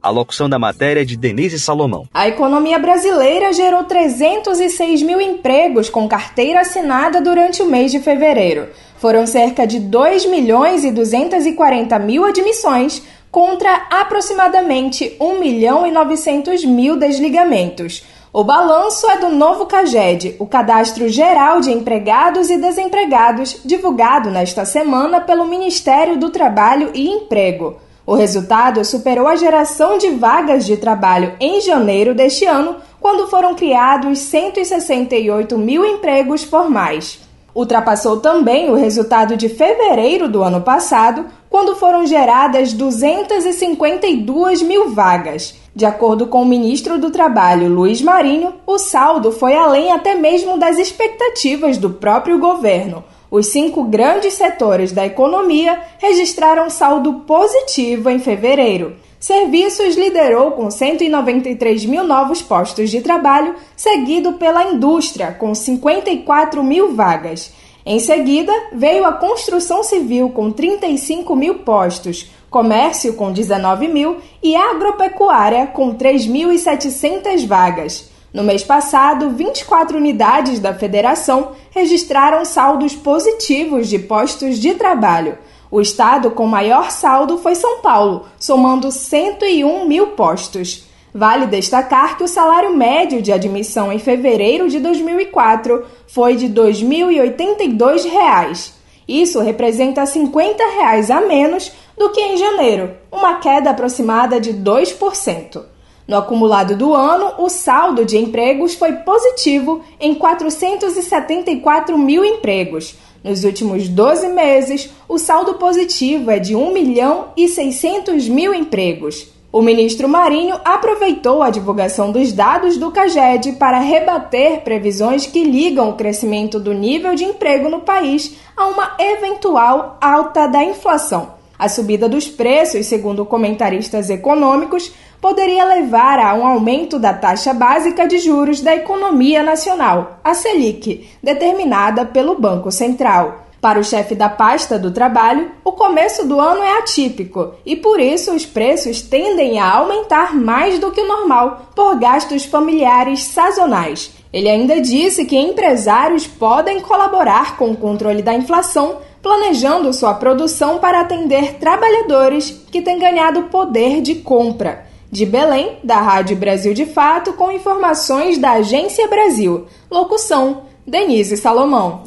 A locução da matéria é de Denise Salomão. A economia brasileira gerou 306 mil empregos com carteira assinada durante o mês de fevereiro. Foram cerca de 2 milhões e 240 mil admissões contra aproximadamente 1 milhão e 900 mil desligamentos. O balanço é do novo CAGED, o Cadastro Geral de Empregados e Desempregados, divulgado nesta semana pelo Ministério do Trabalho e Emprego. O resultado superou a geração de vagas de trabalho em janeiro deste ano, quando foram criados 168 mil empregos formais. Ultrapassou também o resultado de fevereiro do ano passado, quando foram geradas 252 mil vagas. De acordo com o ministro do Trabalho, Luiz Marinho, o saldo foi além até mesmo das expectativas do próprio governo. Os 5 grandes setores da economia registraram saldo positivo em fevereiro. Serviços liderou com 193 mil novos postos de trabalho, seguido pela indústria, com 54 mil vagas. Em seguida, veio a construção civil, com 35 mil postos, comércio, com 19 mil e agropecuária, com 3.700 vagas. No mês passado, 24 unidades da federação registraram saldos positivos de postos de trabalho. O estado com maior saldo foi São Paulo, somando 101 mil postos. Vale destacar que o salário médio de admissão em fevereiro de 2004 foi de R$ 2.082. Isso representa R$ 50 a menos do que em janeiro, uma queda aproximada de 2%. No acumulado do ano, o saldo de empregos foi positivo em 474 mil empregos. Nos últimos 12 meses, o saldo positivo é de 1 milhão e 600 mil empregos. O ministro Marinho aproveitou a divulgação dos dados do CAGED para rebater previsões que ligam o crescimento do nível de emprego no país a uma eventual alta da inflação. A subida dos preços, segundo comentaristas econômicos, poderia levar a um aumento da taxa básica de juros da economia nacional, a Selic, determinada pelo Banco Central. Para o chefe da pasta do trabalho, o começo do ano é atípico e, por isso, os preços tendem a aumentar mais do que o normal por gastos familiares sazonais. Ele ainda disse que empresários podem colaborar com o controle da inflação, planejando sua produção para atender trabalhadores que têm ganhado poder de compra. De Belém, da Rádio Brasil de Fato, com informações da Agência Brasil. Locução, Denise Salomão.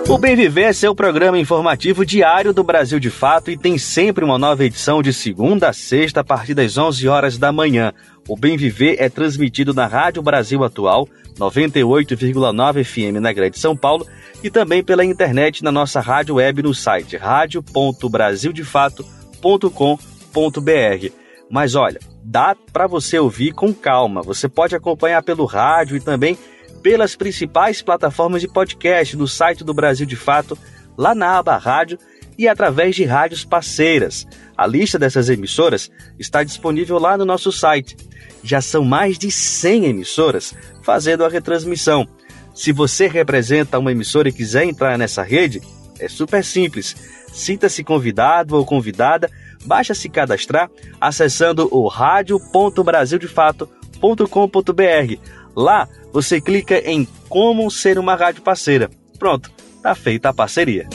O Bem Viver é seu programa informativo diário do Brasil de Fato e tem sempre uma nova edição de segunda a sexta a partir das 11 horas da manhã. O Bem Viver é transmitido na Rádio Brasil Atual, 98,9 FM na Grande São Paulo, e também pela internet na nossa rádio web no site radio.brasildefato.com.br. Mas olha, dá para você ouvir com calma. Você pode acompanhar pelo rádio e também pelas principais plataformas de podcast no site do Brasil de Fato, lá na aba Rádio e através de rádios parceiras. A lista dessas emissoras está disponível lá no nosso site. Já são mais de 100 emissoras fazendo a retransmissão. Se você representa uma emissora e quiser entrar nessa rede, é super simples. Sinta-se convidado ou convidada, basta se cadastrar acessando o radio.brasildefato.com.br. Lá você clica em Como Ser uma Rádio Parceira. Pronto, tá feita a parceria.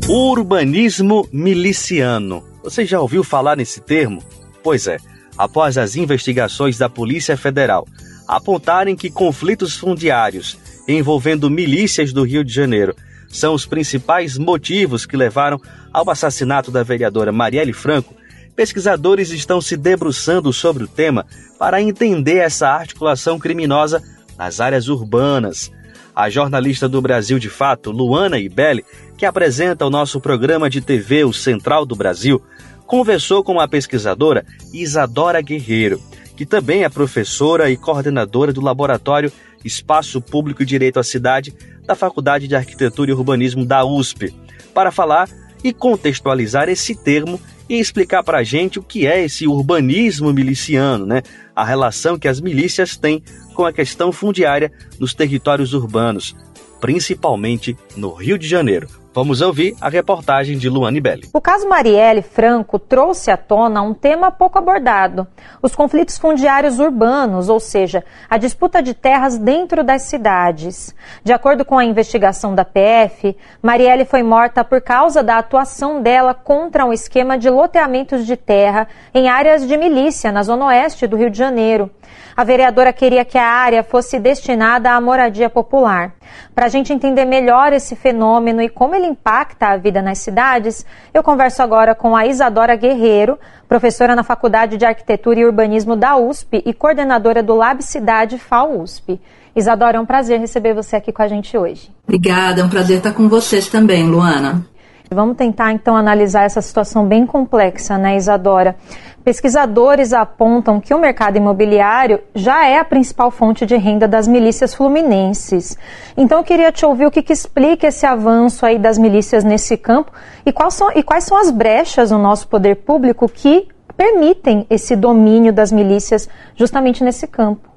Urbanismo miliciano. Você já ouviu falar nesse termo? Pois é, após as investigações da Polícia Federal apontarem que conflitos fundiários envolvendo milícias do Rio de Janeiro são os principais motivos que levaram ao assassinato da vereadora Marielle Franco, pesquisadores estão se debruçando sobre o tema para entender essa articulação criminosa nas áreas urbanas. A jornalista do Brasil de Fato, Luana Ibelli, que apresenta o nosso programa de TV O Central do Brasil, conversou com a pesquisadora Isadora Guerreiro, que também é professora e coordenadora do Laboratório Espaço Público e Direito à Cidade da Faculdade de Arquitetura e Urbanismo da USP, para falar e contextualizar esse termo e explicar para a gente o que é esse urbanismo miliciano, né? A relação que as milícias têm com a questão fundiária nos territórios urbanos, principalmente no Rio de Janeiro. Vamos ouvir a reportagem de Luana Ibelli. O caso Marielle Franco trouxe à tona um tema pouco abordado: os conflitos fundiários urbanos, ou seja, a disputa de terras dentro das cidades. De acordo com a investigação da PF, Marielle foi morta por causa da atuação dela contra um esquema de loteamentos de terra em áreas de milícia na zona oeste do Rio de Janeiro. A vereadora queria que a área fosse destinada à moradia popular. Para a gente entender melhor esse fenômeno e como ele impacta a vida nas cidades, eu converso agora com a Isadora Guerreiro, professora na Faculdade de Arquitetura e Urbanismo da USP e coordenadora do Lab Cidade FAU-USP. Isadora, é um prazer receber você aqui com a gente hoje. Obrigada, é um prazer estar com vocês também, Luana. Vamos tentar, então, analisar essa situação bem complexa, né, Isadora? Pesquisadores apontam que o mercado imobiliário já é a principal fonte de renda das milícias fluminenses. Então, eu queria te ouvir o que explica esse avanço aí das milícias nesse campo e quais são as brechas no nosso poder público que permitem esse domínio das milícias justamente nesse campo.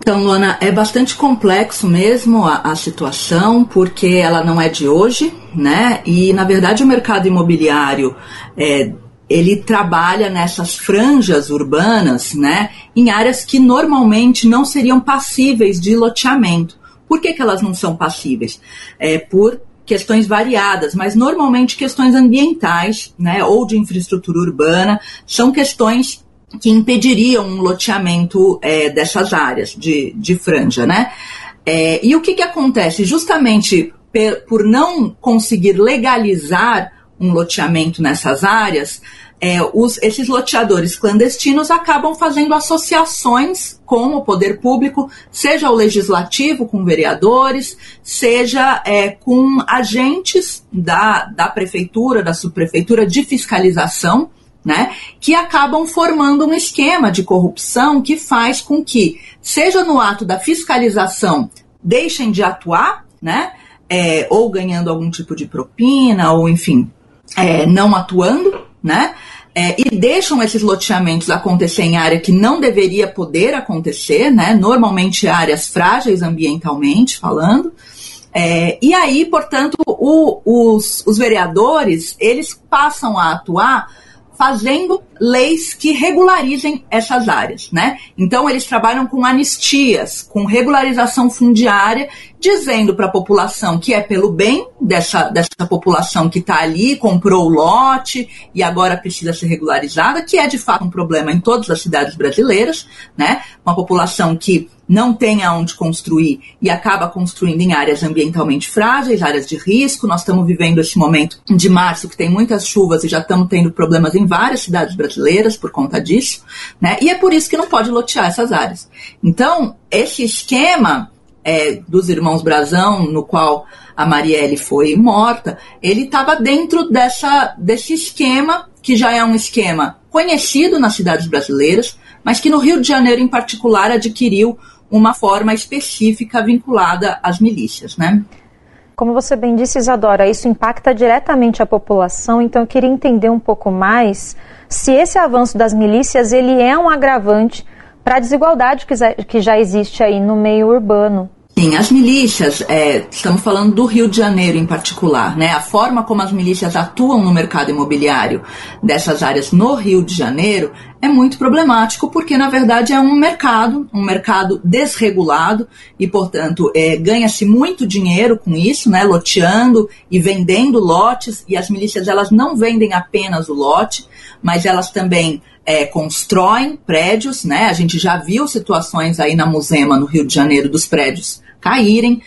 Então, Luana, é bastante complexo mesmo a situação, porque ela não é de hoje, né? E, na verdade, o mercado imobiliário, ele trabalha nessas franjas urbanas, né? Em áreas que normalmente não seriam passíveis de loteamento. Por que elas não são passíveis? Por questões variadas, mas normalmente questões ambientais, né? Ou de infraestrutura urbana, são questões que impediriam um loteamento dessas áreas de franja, né? E o que acontece? Justamente por não conseguir legalizar um loteamento nessas áreas, esses loteadores clandestinos acabam fazendo associações com o poder público, seja o legislativo, com vereadores, seja com agentes da prefeitura, da subprefeitura de fiscalização, né, que acabam formando um esquema de corrupção que faz com que, seja no ato da fiscalização, deixem de atuar, né, ou ganhando algum tipo de propina, ou enfim, não atuando, né, e deixam esses loteamentos acontecer em área que não deveria poder acontecer, né, normalmente áreas frágeis ambientalmente falando. E aí, portanto, os vereadores, eles passam a atuar fazendo leis que regularizem essas áreas, né? Então, eles trabalham com anistias, com regularização fundiária, dizendo para a população que é pelo bem dessa população que está ali, comprou o lote e agora precisa ser regularizada, que é de fato um problema em todas as cidades brasileiras, né? Uma população que não tem aonde construir e acaba construindo em áreas ambientalmente frágeis, áreas de risco. Nós estamos vivendo esse momento de março que tem muitas chuvas e já estamos tendo problemas em várias cidades brasileiras por conta disso, né? E é por isso que não pode lotear essas áreas. Então, esse esquema dos irmãos Brazão, no qual a Marielle foi morta, ele estava dentro desse esquema, que já é um esquema conhecido nas cidades brasileiras, mas que no Rio de Janeiro, em particular, adquiriu uma forma específica vinculada às milícias, né? Como você bem disse, Isadora, isso impacta diretamente a população, então eu queria entender um pouco mais se esse avanço das milícias ele é um agravante para a desigualdade que já existe aí no meio urbano. Sim, as milícias, estamos falando do Rio de Janeiro em particular, né? A forma como as milícias atuam no mercado imobiliário dessas áreas no Rio de Janeiro é muito problemático, porque na verdade é um mercado desregulado e, portanto, ganha-se muito dinheiro com isso, né? Loteando e vendendo lotes, e as milícias elas não vendem apenas o lote, mas elas também constroem prédios, né? A gente já viu situações aí na Muzema, no Rio de Janeiro, dos prédios caírem.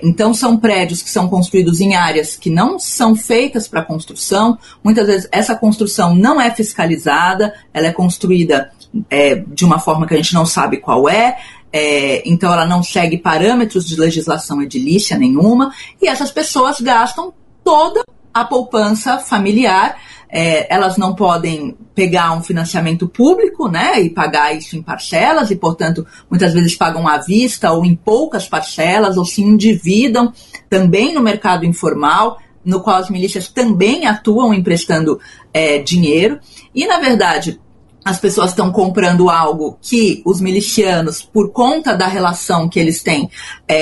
Então são prédios que são construídos em áreas que não são feitas para construção. Muitas vezes essa construção não é fiscalizada, ela é construída de uma forma que a gente não sabe qual então ela não segue parâmetros de legislação edilícia nenhuma, e essas pessoas gastam toda a poupança familiar. Elas não podem pegar um financiamento público, né, e pagar isso em parcelas, e, portanto, muitas vezes pagam à vista ou em poucas parcelas, ou se endividam também no mercado informal, no qual as milícias também atuam emprestando dinheiro. E, na verdade, as pessoas estão comprando algo que os milicianos, por conta da relação que eles têm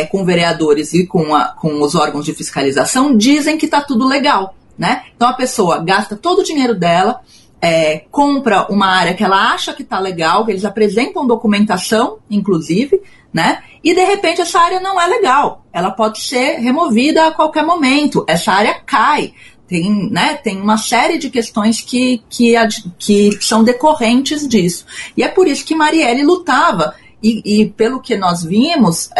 com vereadores e com os órgãos de fiscalização, dizem que está tudo legal, né? Então a pessoa gasta todo o dinheiro dela, compra uma área que ela acha que está legal, que eles apresentam documentação, inclusive, né? E de repente essa área não é legal, ela pode ser removida a qualquer momento, essa área cai. Tem uma série de questões que são decorrentes disso. E é por isso que Marielle lutava, e pelo que nós vimos,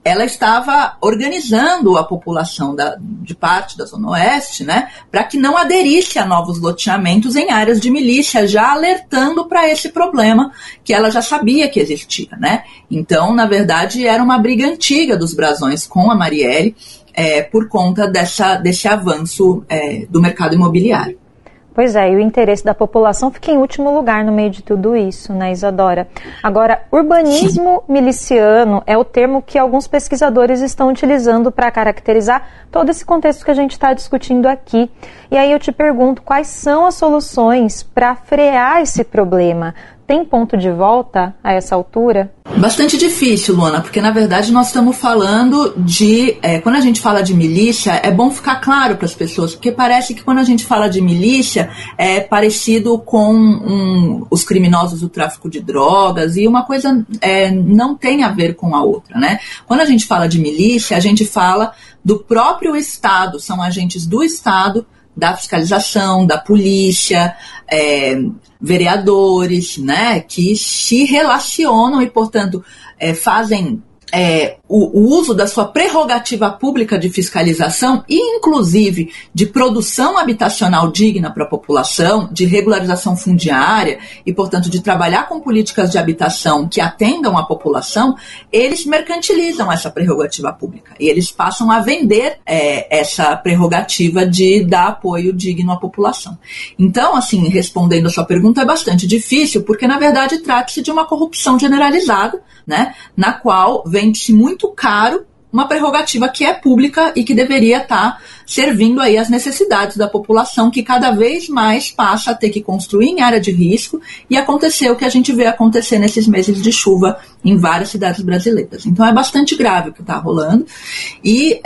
ela estava organizando a população de parte da Zona Oeste, né, para que não aderisse a novos loteamentos em áreas de milícia, já alertando para esse problema que ela já sabia que existia, né? Então, na verdade, era uma briga antiga dos Brazões com a Marielle, por conta desse avanço do mercado imobiliário. Pois é, e o interesse da população fica em último lugar no meio de tudo isso, né, Isadora? Agora, urbanismo miliciano é o termo que alguns pesquisadores estão utilizando para caracterizar todo esse contexto que a gente está discutindo aqui. E aí eu te pergunto, quais são as soluções para frear esse problema? Tem ponto de volta a essa altura? Bastante difícil, Luana, porque na verdade nós estamos falando de... quando a gente fala de milícia, é bom ficar claro para as pessoas, porque parece que quando a gente fala de milícia é parecido com os criminosos do tráfico de drogas, e uma coisa não tem a ver com a outra, né? Quando a gente fala de milícia, a gente fala do próprio Estado, são agentes do Estado, da fiscalização, da polícia, vereadores, né, que se relacionam e, portanto, fazem o uso da sua prerrogativa pública de fiscalização e, inclusive, de produção habitacional digna para a população, de regularização fundiária e, portanto, de trabalhar com políticas de habitação que atendam a população. Eles mercantilizam essa prerrogativa pública e eles passam a vender essa prerrogativa de dar apoio digno à população. Então, assim, respondendo a sua pergunta, é bastante difícil, porque, na verdade, trata-se de uma corrupção generalizada, né, na qual vende-se muito caro uma prerrogativa que é pública e que deveria estar servindo aí às necessidades da população, que cada vez mais passa a ter que construir em área de risco, e acontecer o que a gente vê acontecer nesses meses de chuva em várias cidades brasileiras. Então é bastante grave o que está rolando, e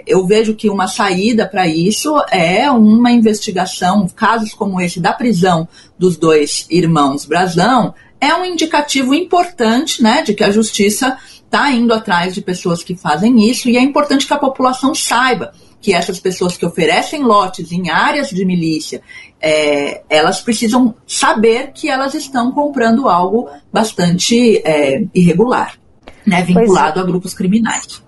eu vejo que uma saída para isso é uma investigação. Casos como esse da prisão dos dois irmãos Brazão é um indicativo importante, né, de que a justiça está indo atrás de pessoas que fazem isso, e é importante que a população saiba que essas pessoas que oferecem lotes em áreas de milícia, elas precisam saber que elas estão comprando algo bastante irregular. né, vinculado a grupos criminais.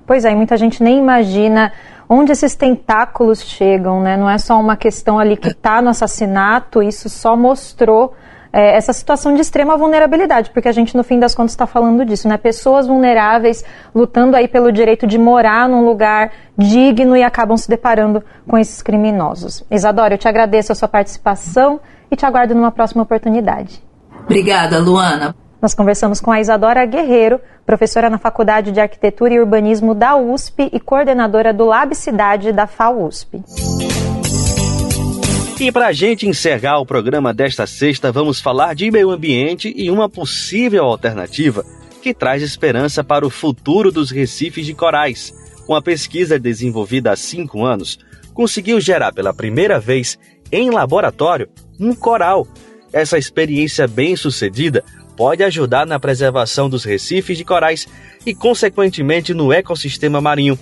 Pois é, e muita gente nem imagina onde esses tentáculos chegam, né? Não é só uma questão ali que está no assassinato, isso só mostrou essa situação de extrema vulnerabilidade, porque a gente, no fim das contas, está falando disso, né? Pessoas vulneráveis lutando aí pelo direito de morar num lugar digno e acabam se deparando com esses criminosos. Isadora, eu te agradeço a sua participação e te aguardo numa próxima oportunidade. Obrigada, Luana. Nós conversamos com a Isadora Guerreiro, professora na Faculdade de Arquitetura e Urbanismo da USP e coordenadora do Lab Cidade da FAUSP. E para a gente encerrar o programa desta sexta, vamos falar de meio ambiente e uma possível alternativa que traz esperança para o futuro dos recifes de corais. Uma pesquisa desenvolvida há 5 anos conseguiu gerar pela primeira vez em laboratório um coral. Essa experiência bem-sucedida pode ajudar na preservação dos recifes de corais e, consequentemente, no ecossistema marinho.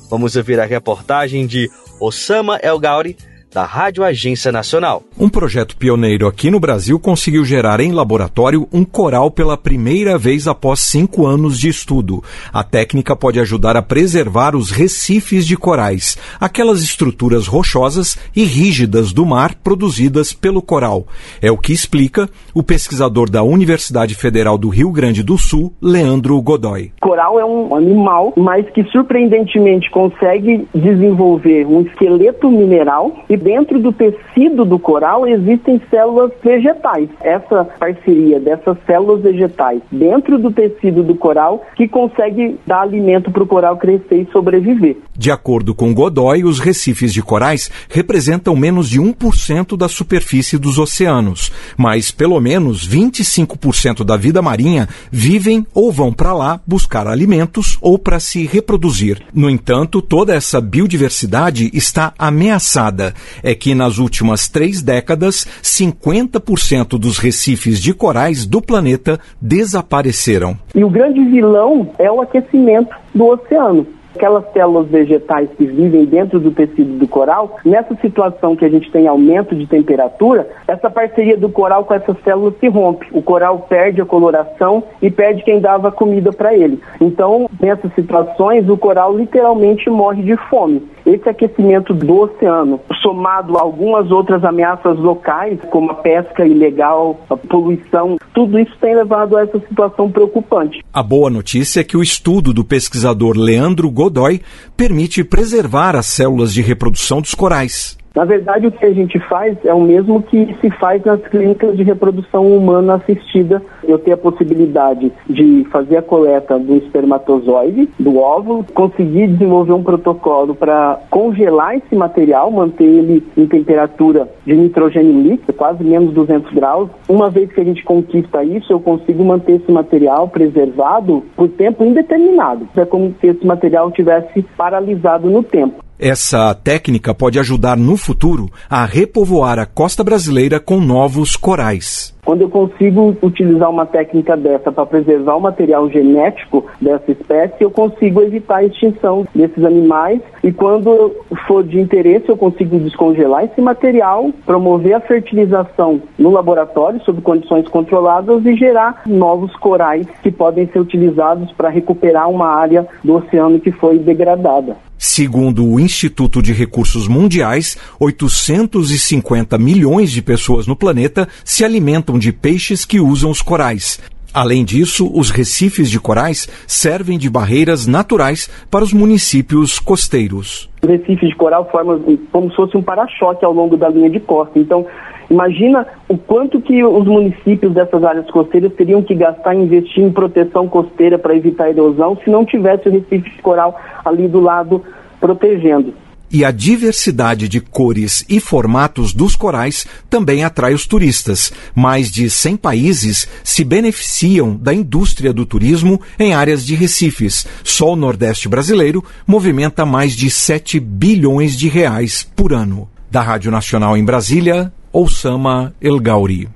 Vamos ouvir a reportagem de Osama El Gauri, da Rádio Agência Nacional. Um projeto pioneiro aqui no Brasil conseguiu gerar em laboratório um coral pela primeira vez após 5 anos de estudo. A técnica pode ajudar a preservar os recifes de corais, aquelas estruturas rochosas e rígidas do mar produzidas pelo coral. É o que explica o pesquisador da Universidade Federal do Rio Grande do Sul, Leandro Godoy. Coral é um animal, mas que surpreendentemente consegue desenvolver um esqueleto mineral e dentro do tecido do coral existem células vegetais. Essa parceria dessas células vegetais dentro do tecido do coral que consegue dar alimento para o coral crescer e sobreviver. De acordo com Godoy, os recifes de corais representam menos de 1% da superfície dos oceanos, mas pelo menos 25% da vida marinha vivem ou vão para lá buscar alimentos ou para se reproduzir. No entanto, toda essa biodiversidade está ameaçada. É que nas últimas 3 décadas, 50% dos recifes de corais do planeta desapareceram. E o grande vilão é o aquecimento do oceano. Aquelas células vegetais que vivem dentro do tecido do coral, nessa situação que a gente tem aumento de temperatura, essa parceria do coral com essas células se rompe. O coral perde a coloração e perde quem dava comida para ele. Então, nessas situações, o coral literalmente morre de fome. Esse aquecimento do oceano, somado a algumas outras ameaças locais, como a pesca ilegal, a poluição, tudo isso tem levado a essa situação preocupante. A boa notícia é que o estudo do pesquisador Leandro Godoy permite preservar as células de reprodução dos corais. Na verdade, o que a gente faz é o mesmo que se faz nas clínicas de reprodução humana assistida. Eu tenho a possibilidade de fazer a coleta do espermatozoide, do óvulo, conseguir desenvolver um protocolo para congelar esse material, manter ele em temperatura de nitrogênio líquido, quase menos 200 graus. Uma vez que a gente conquista isso, eu consigo manter esse material preservado por tempo indeterminado. É como se esse material tivesse paralisado no tempo. Essa técnica pode ajudar no futuro a repovoar a costa brasileira com novos corais. Quando eu consigo utilizar uma técnica dessa para preservar o material genético dessa espécie, eu consigo evitar a extinção desses animais e quando for de interesse eu consigo descongelar esse material, promover a fertilização no laboratório sob condições controladas e gerar novos corais que podem ser utilizados para recuperar uma área do oceano que foi degradada. Segundo o Instituto de Recursos Mundiais, 850 milhões de pessoas no planeta se alimentam de peixes que usam os corais. Além disso, os recifes de corais servem de barreiras naturais para os municípios costeiros. Os recifes de coral formam como se fosse um para-choque ao longo da linha de costa. Então, imagina o quanto que os municípios dessas áreas costeiras teriam que gastar e investir em proteção costeira para evitar a erosão se não tivesse o recife de coral ali do lado protegendo. E a diversidade de cores e formatos dos corais também atrai os turistas. Mais de 100 países se beneficiam da indústria do turismo em áreas de recifes. Só o Nordeste brasileiro movimenta mais de 7 bilhões de reais por ano. Da Rádio Nacional em Brasília, Osama El Gauri.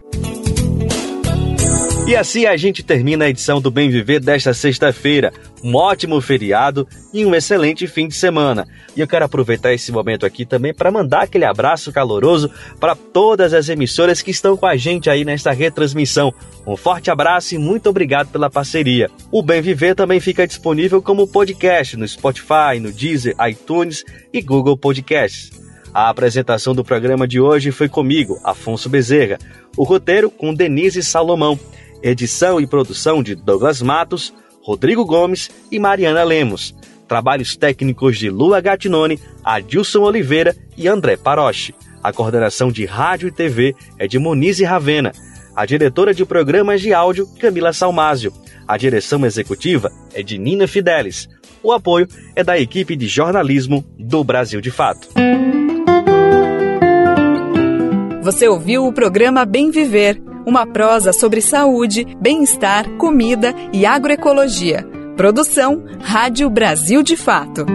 E assim a gente termina a edição do Bem Viver desta sexta-feira. Um ótimo feriado e um excelente fim de semana. E eu quero aproveitar esse momento aqui também para mandar aquele abraço caloroso para todas as emissoras que estão com a gente aí nesta retransmissão. Um forte abraço e muito obrigado pela parceria. O Bem Viver também fica disponível como podcast no Spotify, no Deezer, iTunes e Google Podcasts. A apresentação do programa de hoje foi comigo, Afonso Bezerra. O roteiro com Denise Salomão. Edição e produção de Douglas Matos, Rodrigo Gomes e Mariana Lemos. Trabalhos técnicos de Lua Gattinone, Adilson Oliveira e André Paroche. A coordenação de rádio e TV é de Monize Ravena. A diretora de programas de áudio, Camila Salmásio. A direção executiva é de Nina Fidelis. O apoio é da equipe de jornalismo do Brasil de Fato. Você ouviu o programa Bem Viver, uma prosa sobre saúde, bem-estar, comida e agroecologia. Produção Rádio Brasil de Fato.